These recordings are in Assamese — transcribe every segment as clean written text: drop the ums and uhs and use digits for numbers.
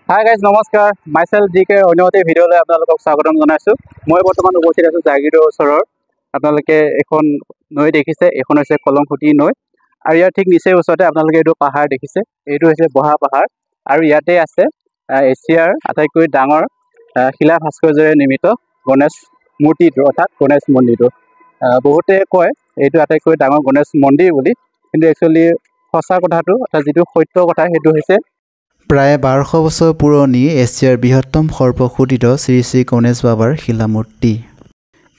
হাই গাইজ নমস্কাৰ মাইছেল্ফ জিকে অন্যমতে ভিডিঅ'লৈ আপোনালোকক স্বাগতম জনাইছোঁ। মই বৰ্তমান উপস্থিত আছোঁ জাগিৰোডৰ ওচৰৰ। আপোনালোকে এখন নৈ দেখিছে, এইখন হৈছে কলংখুটি নৈ আৰু ইয়াৰ ঠিক নিচেই ওচৰতে আপোনালোকে এইটো পাহাৰ দেখিছে, এইটো হৈছে বহা পাহাৰ আৰু ইয়াতে আছে এছিয়াৰ আটাইতকৈ ডাঙৰ শিলা ভাস্কৰ্যৰে নিৰ্মিত গণেশ মূৰ্তিটো অৰ্থাৎ গণেশ মন্দিৰটো। বহুতে কয় এইটো আটাইতকৈ ডাঙৰ গণেশ মন্দিৰ বুলি, কিন্তু একচুৱেলি সঁচা কথাটো অৰ্থাৎ যিটো সত্য কথা সেইটো হৈছে প্ৰায় 1200 বছৰ পুৰণি এছিয়াৰ বৃহত্তম সৰ্পখোদিত শ্ৰী শ্ৰী গণেশ বাবাৰ শিলামূৰ্তি।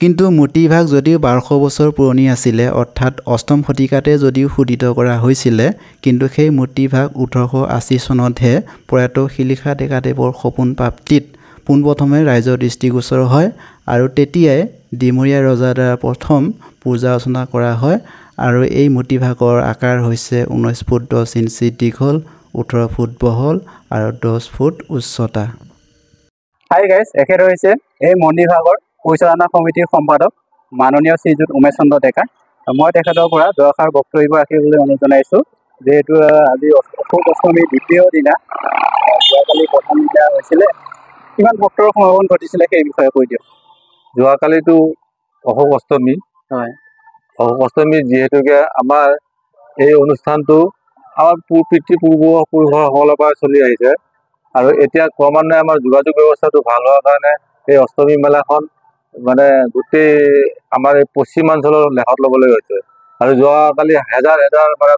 কিন্তু মূৰ্তিভাগ যদিও 1200 বছৰ পুৰণি আছিলে, অৰ্থাৎ 8ম শতিকাতে যদিও খোদিত কৰা হৈছিলে, কিন্তু সেই মূৰ্তিভাগ 1880 চনতহে প্ৰয়াত শিলিখা ডেকাদেৱৰ সপোন প্ৰাপ্তিত পোনপ্ৰথমে ৰাইজৰ দৃষ্টিগোচৰ হয় আৰু তেতিয়াই ডিমৰীয়া ৰজাৰ দ্বাৰা প্ৰথম পূজা অৰ্চনা কৰা হয় আৰু এই মূৰ্তিভাগৰ আকাৰ হৈছে 19 ফুট 10 ইঞ্চি দীঘল, 18 ফুট বহল আৰু 10 ফুট উচ্চতা। হাই গাইজ, এখেত হৈছে এই মন্দিৰভাগৰ পৰিচালনা সমিতিৰ সম্পাদক মাননীয় শ্ৰীযুত উমেশ চন্দ্ৰ ডেকা। মই তেখেতৰ পৰা দুআষাৰ বক্তব্য ৰাখিবলৈ অনুৰোধ জনাইছোঁ। যিহেতু আজি অশোক অষ্টমীৰ দ্বিতীয় দিনা, যোৱাকালি প্ৰথম দিনা হৈছিলে, কিমান ভক্তৰ সমাগম ঘটিছিলে সেই বিষয়ে কৈ দিয়ক। যোৱাকালিতো অশোক অষ্টমী হয়, অশোক অষ্টমী যিহেতুকে আমাৰ এই অনুষ্ঠানটো আমাৰ পিতৃপুৰুষসকলৰ পৰা চলি আহিছে আৰু এতিয়া ক্ৰমান্বয়ে আমাৰ যোগাযোগ ব্যৱস্থাটো ভাল হোৱাৰ কাৰণে এই অষ্টমী মেলাখন মানে গোটেই আমাৰ এই পশ্চিমাঞ্চলৰ লেখত ল'বলৈ হৈছে আৰু যোৱাকালি হেজাৰ মানে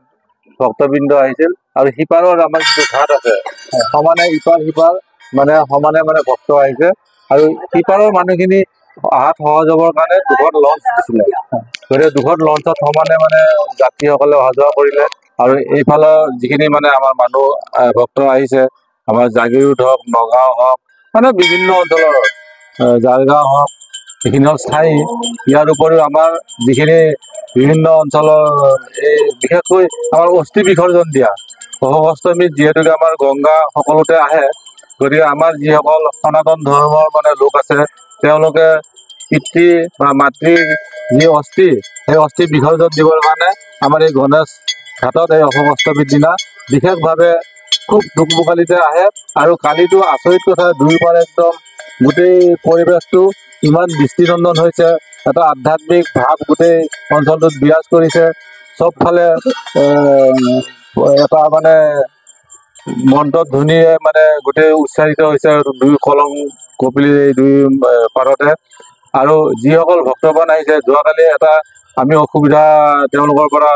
ভক্তবৃন্দ আহিছিল আৰু সিপাৰৰ আমাৰ যিটো ঘাট আছে সমানে ইপাৰ সিপাৰ সমানে ভক্ত আহিছে আৰু সিপাৰৰ মানুহখিনি অহাত সহজ হ'বৰ কাৰণে দুখন লঞ্চ দিছিলে। গতিকে দুখন লঞ্চত সমানে যাত্ৰীসকলে অহা যোৱা কৰিলে আৰু এইফালৰ যিখিনি আমাৰ মানুহ ভক্ত আহিছে, আমাৰ জাগিৰোড হওক, নগাঁও হওক, বিভিন্ন অঞ্চলৰ জাৰগাঁও হওক, এইখিনি হ'ল স্থায়ী। ইয়াৰ উপৰিও আমাৰ যিখিনি বিভিন্ন অঞ্চলৰ এই বিশেষকৈ আমাৰ অস্থি বিসৰ্জন দিয়া অশোক অষ্টমীত যিহেতুকে আমাৰ গংগা সকলোতে আহে, গতিকে আমাৰ যিসকল সনাতন ধৰ্মৰ লোক আছে তেওঁলোকে পিতৃ বা মাতৃৰ যি অস্থি, সেই অস্থি বিসৰ্জন দিবৰ কাৰণে আমাৰ এই গণেশ ঘাটত এই অশোক অষ্টমীৰ দিনা বিশেষভাৱে খুব দুকমুকালিতে আহে আৰু কালিতো আচৰিত কথা, দুয়োফালে একদম গোটেই পৰিৱেশটো ইমান দৃষ্টিনন্দন হৈছে, এটা আধ্যাত্মিক ভাৱ গোটেই অঞ্চলটোত বিৰাজ কৰিছে। চবফালে এটা মন্ত্ৰ ধ্বনিৰে গোটেই উচ্চাৰিত হৈছে দুই কলং কপিলি এই দুই পাৰতে। আৰু যিসকল ভক্তগণ আহিছে, যোৱাকালি এটা আমি অসুবিধা তেওঁলোকৰ পৰা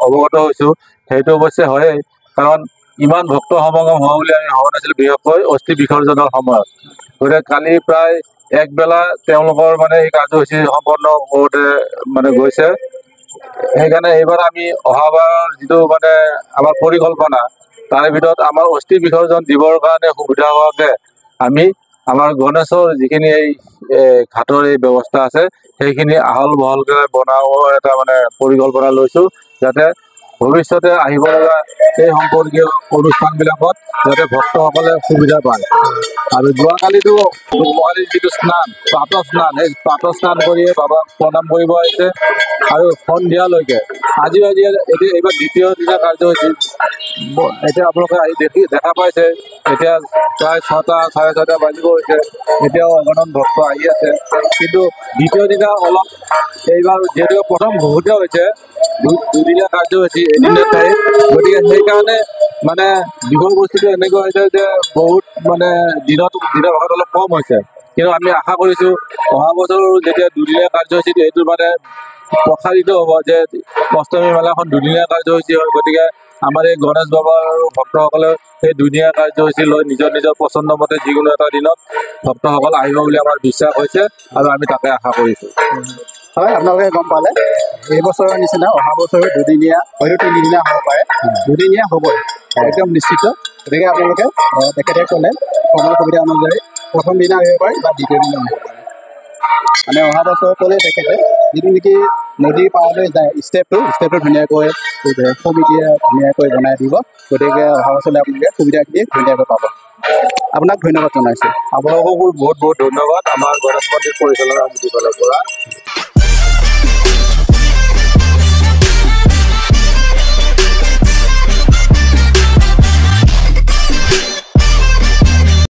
অৱগত হৈছোঁ, সেইটো অৱশ্যে হয়েই, কাৰণ ইমান ভক্ত সমাগম হোৱা বুলি আমি ভবা নাছিলোঁ, বিশেষকৈ অস্থি বিসৰ্জনৰ সময়ত। গতিকে কালি প্ৰায় একবেলা তেওঁলোকৰ এই কাৰ্যসূচী সম্পন্ন কৰোঁতে গৈছে। সেইকাৰণে এইবাৰ আমি অহাবাৰৰ যিটো আমাৰ পৰিকল্পনা, তাৰে ভিতৰত আমাৰ অস্থি বিসৰ্জন দিবৰ কাৰণে সুবিধা হোৱাকৈ আমি আমাৰ গণেশৰ যিখিনি এই ঘাটৰ এই ব্যৱস্থা আছে সেইখিনি আহল বহলকৈ বনাবৰ এটা পৰিকল্পনা লৈছোঁ, যাতে ভৱিষ্যতে আহিব লগা এই সম্পৰ্কীয় অনুষ্ঠানবিলাকত যাতে ভক্তসকলে সুবিধা পায়। আৰু যোৱাকালিতো যিটো স্নান, প্ৰাতঃস্নান, সেই প্ৰাতঃস্নান কৰিয়ে বাবাক প্ৰণাম কৰিব আহিছে আৰু সন্ধিয়ালৈকে আজি এইবাৰ দ্বিতীয় দিনা কাৰ্যসূচী। এতিয়া আপোনালোকে আহি দেখা পাইছে, এতিয়া প্ৰায় 6টা, 6:30 বাজিব হৈছে, এতিয়াও অগণন ভক্ত আহি আছে। কিন্তু দ্বিতীয় দিনা অলপ এইবাৰ যিহেতু প্ৰথম ঘোষিত হৈছে দুদিনীয়া কাৰ্যসূচী, এদিনীয়া ঠাই, গতিকে সেইকাৰণে বিষয়বস্তুটো এনেকুৱা হৈছে যে বহুত দিনৰ ভাগত অলপ কম হৈছে। কিন্তু আমি আশা কৰিছোঁ অহা বছৰ যেতিয়া দুদিনীয়া কাৰ্যসূচীটো এইটো প্ৰসাৰিত হ'ব, যে অষ্টমী মেলাখন দুদিনীয়া কাৰ্যসূচী হয়, গতিকে আমাৰ এই গণেশ বাবাৰ ভক্তসকলে সেই দুদিনীয়া কাৰ্যসূচী লৈ নিজৰ নিজৰ পচন্দ মতে যিকোনো এটা দিনত ভক্তসকল আহিব বুলি আমাৰ বিশ্বাস হৈছে আৰু আমি তাকে আশা কৰিছোঁ। হয়, আপোনালোকে গম পালে, এই বছৰৰ নিচিনা অহা বছৰো দুদিনীয়া, হয়তো 3দিনীয়া হ'ব পাৰে, দুদিনীয়া হ'বই একদম নিশ্চিত। গতিকে আপোনালোকে তেখেতে ক'লে সময় সুবিধা অনুযায়ী প্ৰথম দিনা আহিব পাৰে বা দ্বিতীয় দিনা আহিব পাৰে। অহা বছৰ ক'লে তেখেতে যিটো নেকি নদীৰ পাৰলৈ যায় ষ্টেপটো ধুনীয়াকৈ সমিতিয়ে ধুনীয়াকৈ বনাই দিব। গতিকে অহা বছৰলৈ আপোনালোকে সুবিধাখিনি ধুনীয়াকৈ পাব। আপোনাক ধন্যবাদ জনাইছোঁ। আপোনালোককো বহুত বহুত ধন্যবাদ আমাৰ গণেশ মন্দিৰ পৰিচালনা সমিতিৰ ফালৰ পৰা।